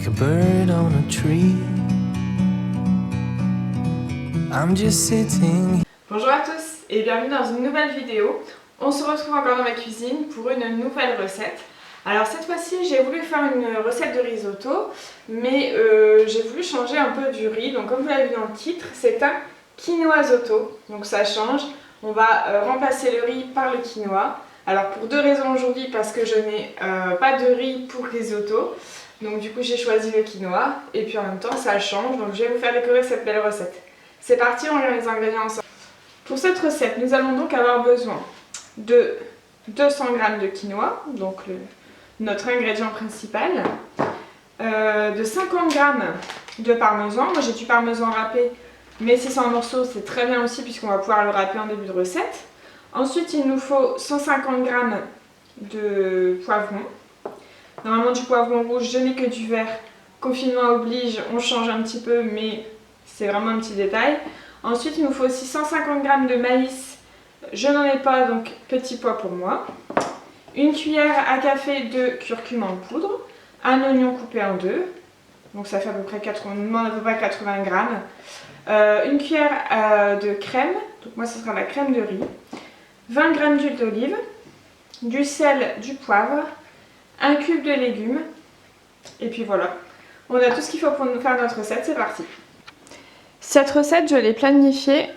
like a bird on a tree. I'm just sitting. Bonjour à tous et bienvenue dans une nouvelle vidéo. On se retrouve encore dans ma cuisine pour une nouvelle recette. Alors cette fois-ci j'ai voulu faire une recette de risotto, mais j'ai voulu changer un peu du riz. Donc comme vous l'avez vu dans le titre, c'est un quinoa-zotto. Donc ça change, on va remplacer le riz par le quinoa. Alors pour deux raisons aujourd'hui, parce que je n'ai pas de riz pour risotto. Donc du coup j'ai choisi le quinoa et puis en même temps ça change. Donc je vais vous faire découvrir cette belle recette. C'est parti, on regarde les ingrédients ensemble. Pour cette recette, nous allons donc avoir besoin de 200 g de quinoa, donc notre ingrédient principal, de 50 g de parmesan. Moi j'ai du parmesan râpé, mais si c'est en morceaux c'est très bien aussi puisqu'on va pouvoir le râper en début de recette. Ensuite il nous faut 150 g de poivron. Normalement du poivron rouge, je n'ai que du vert. Confinement oblige, on change un petit peu, mais c'est vraiment un petit détail. Ensuite il nous faut aussi 150 g de maïs. Je n'en ai pas, donc petit pois pour moi. Une cuillère à café de curcuma en poudre. Un oignon coupé en deux. Donc ça fait à peu près 80 g. Une cuillère de crème. Donc moi ce sera la crème de riz. 20 g d'huile d'olive. Du sel, du poivre. Un cube de légumes. Et puis voilà. On a tout ce qu'il faut pour nous faire notre recette. C'est parti. Cette recette je l'ai planifiée.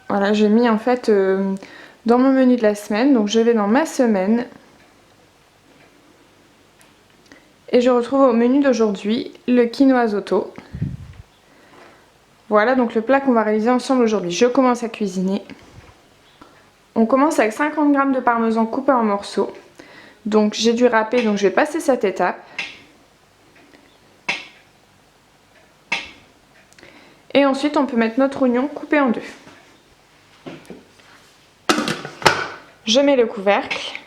Voilà, j'ai mis en fait dans mon menu de la semaine. Donc je vais dans ma semaine. Et je retrouve au menu d'aujourd'hui le quinoa-zotto. Voilà donc le plat qu'on va réaliser ensemble aujourd'hui. Je commence à cuisiner. On commence avec 50 g de parmesan coupé en morceaux. Donc j'ai dû râper, donc je vais passer cette étape. Et ensuite on peut mettre notre oignon coupé en deux. Je mets le couvercle.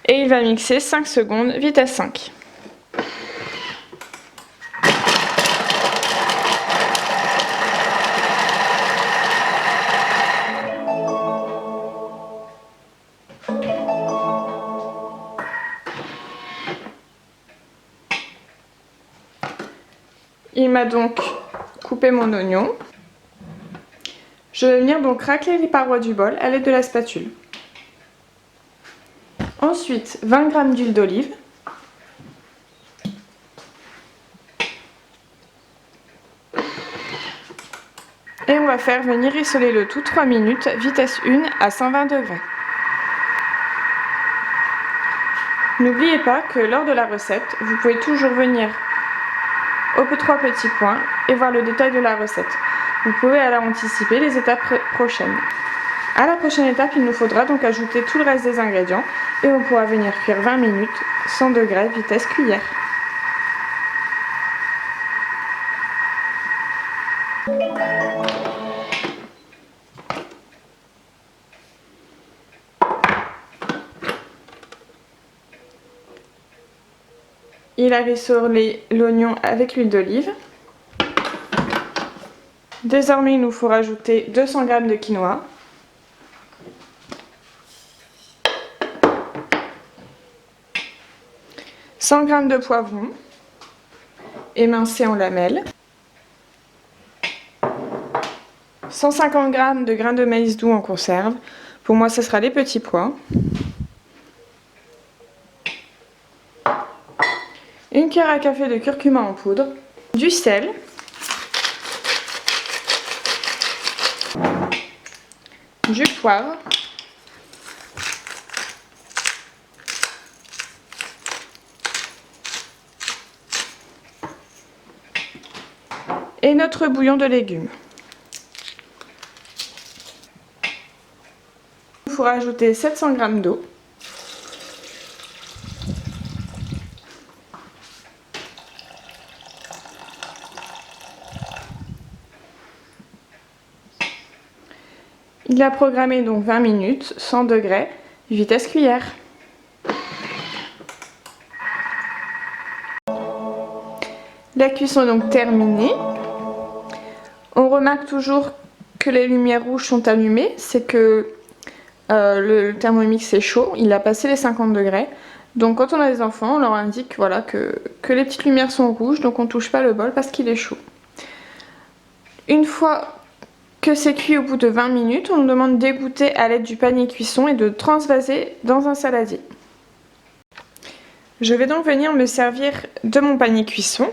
Et il va mixer 5 secondes, vitesse 5. Il m'a donc coupé mon oignon. Je vais venir donc racler les parois du bol à l'aide de la spatule. Ensuite, 20 g d'huile d'olive. Et on va faire venir rissoler le tout 3 minutes, vitesse 1 à 120 degrés. N'oubliez pas que lors de la recette, vous pouvez toujours venir aux 3 petits points et voir le détail de la recette. Vous pouvez alors anticiper les étapes prochaines. À la prochaine étape, il nous faudra donc ajouter tout le reste des ingrédients et on pourra venir cuire 20 minutes, 100 degrés, vitesse cuillère. Il a rissolé l'oignon avec l'huile d'olive. Désormais, il nous faut rajouter 200 g de quinoa. « 100 g de poivron, émincé en lamelles. 150 g de grains de maïs doux en conserve. Pour moi, ce sera les petits pois. Une cuillère à café de curcuma en poudre. Du sel. Du poivre. Et notre bouillon de légumes. Il faut rajouter 700 g d'eau. Il a programmé donc 20 minutes, 100 degrés, vitesse cuillère. La cuisson est donc terminée. On remarque toujours que les lumières rouges sont allumées, c'est que le Thermomix est chaud, il a passé les 50 degrés. Donc quand on a des enfants, on leur indique voilà, que les petites lumières sont rouges, donc on ne touche pas le bol parce qu'il est chaud. Une fois que c'est cuit au bout de 20 minutes, on nous demande d'égoutter à l'aide du panier cuisson et de transvaser dans un saladier. Je vais donc venir me servir de mon panier cuisson.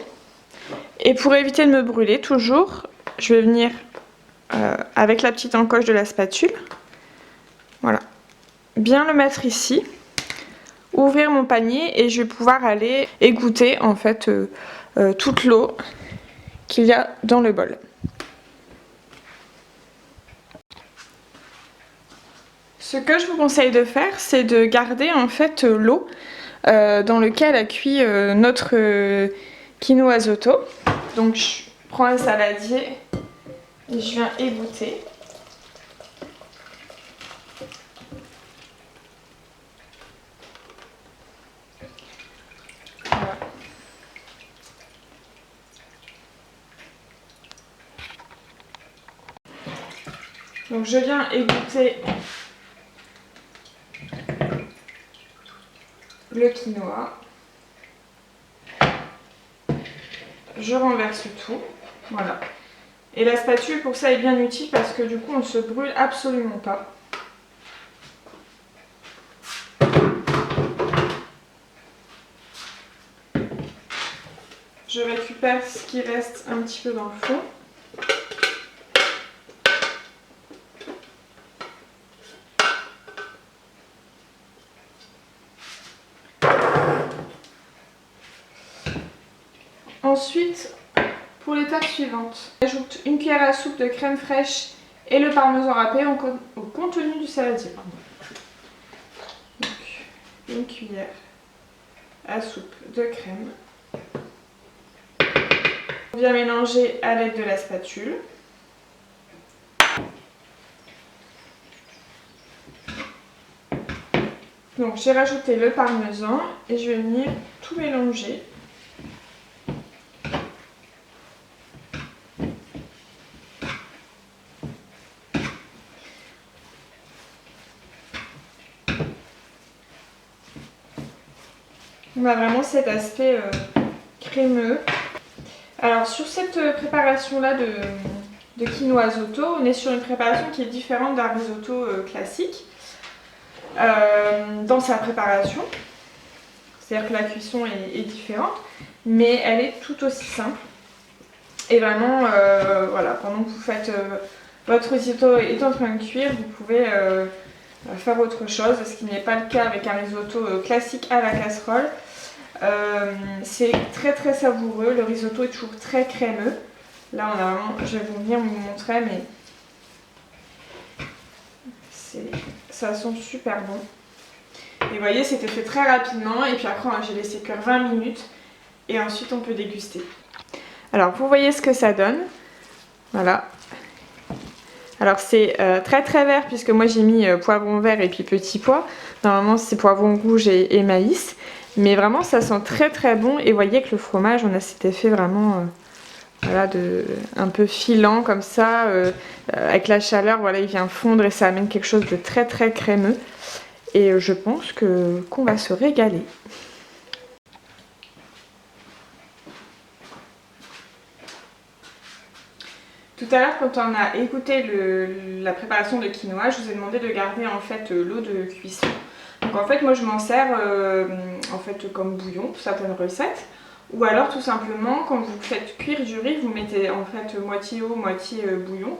Et pour éviter de me brûler toujours, je vais venir avec la petite encoche de la spatule. Voilà. Bien le mettre ici. Ouvrir mon panier et je vais pouvoir aller égoutter en fait toute l'eau qu'il y a dans le bol. Ce que je vous conseille de faire, c'est de garder en fait l'eau dans laquelle a cuit notre quinoa zoto. Donc je prends un saladier et je viens égoutter. Voilà. Donc je viens égoutter le quinoa. Je renverse tout. Voilà. Et la spatule pour ça est bien utile parce que du coup on ne se brûle absolument pas. Je récupère ce qui reste un petit peu dans le fond. Ensuite, pour l'étape suivante, j'ajoute une cuillère à soupe de crème fraîche et le parmesan râpé au contenu du saladier. Donc, une cuillère à soupe de crème. On vient mélanger à l'aide de la spatule. Donc j'ai rajouté le parmesan et je vais venir tout mélanger. On a vraiment cet aspect crémeux. Alors sur cette préparation là de quinoa zoto, on est sur une préparation qui est différente d'un risotto classique dans sa préparation. C'est-à-dire que la cuisson est différente, mais elle est tout aussi simple. Et vraiment, voilà, pendant que vous faites votre risotto est en train de cuire, vous pouvez faire autre chose, ce qui n'est pas le cas avec un risotto classique à la casserole. C'est très très savoureux, le risotto est toujours très crémeux. Là on a vraiment, je vais venir vous montrer, mais ça sent super bon. Et vous voyez, c'était fait très rapidement et puis après j'ai laissé cuire 20 minutes et ensuite on peut déguster. Alors vous voyez ce que ça donne, voilà. Alors c'est très très vert puisque moi j'ai mis poivron vert et puis petit pois. Normalement c'est poivron rouge et maïs. Mais vraiment ça sent très très bon et vous voyez que le fromage, on a cet effet vraiment voilà, un peu filant comme ça. Avec la chaleur, voilà, il vient fondre et ça amène quelque chose de très très crémeux. Et je pense qu'on va se régaler. Tout à l'heure, quand on a écouté la préparation de quinoa, je vous ai demandé de garder en fait l'eau de cuisson. Donc en fait, moi je m'en sers en fait comme bouillon pour certaines recettes. Ou alors tout simplement, quand vous faites cuire du riz, vous mettez en fait moitié eau, moitié bouillon.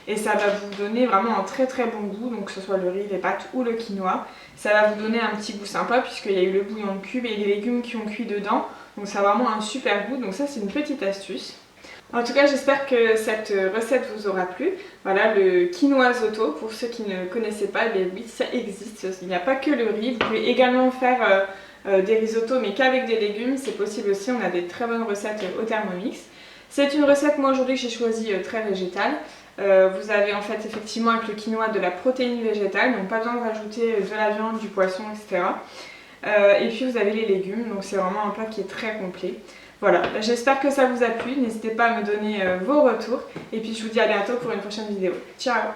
Et ça va vous donner vraiment un très très bon goût, donc que ce soit le riz, les pâtes ou le quinoa. Ça va vous donner un petit goût sympa puisqu'il y a eu le bouillon de cube et les légumes qui ont cuit dedans. Donc ça a vraiment un super goût, donc ça c'est une petite astuce. En tout cas, j'espère que cette recette vous aura plu. Voilà, le quinoa zoto, pour ceux qui ne connaissaient pas, eh oui, ça existe. Il n'y a pas que le riz. Vous pouvez également faire des risottos, mais qu'avec des légumes. C'est possible aussi, on a des très bonnes recettes au Thermomix. C'est une recette, moi aujourd'hui, que j'ai choisie très végétale. Vous avez en fait effectivement avec le quinoa de la protéine végétale, donc pas besoin de rajouter de la viande, du poisson, etc. Et puis vous avez les légumes, donc c'est vraiment un plat qui est très complet. Voilà, j'espère que ça vous a plu, n'hésitez pas à me donner vos retours et puis je vous dis à bientôt pour une prochaine vidéo. Ciao!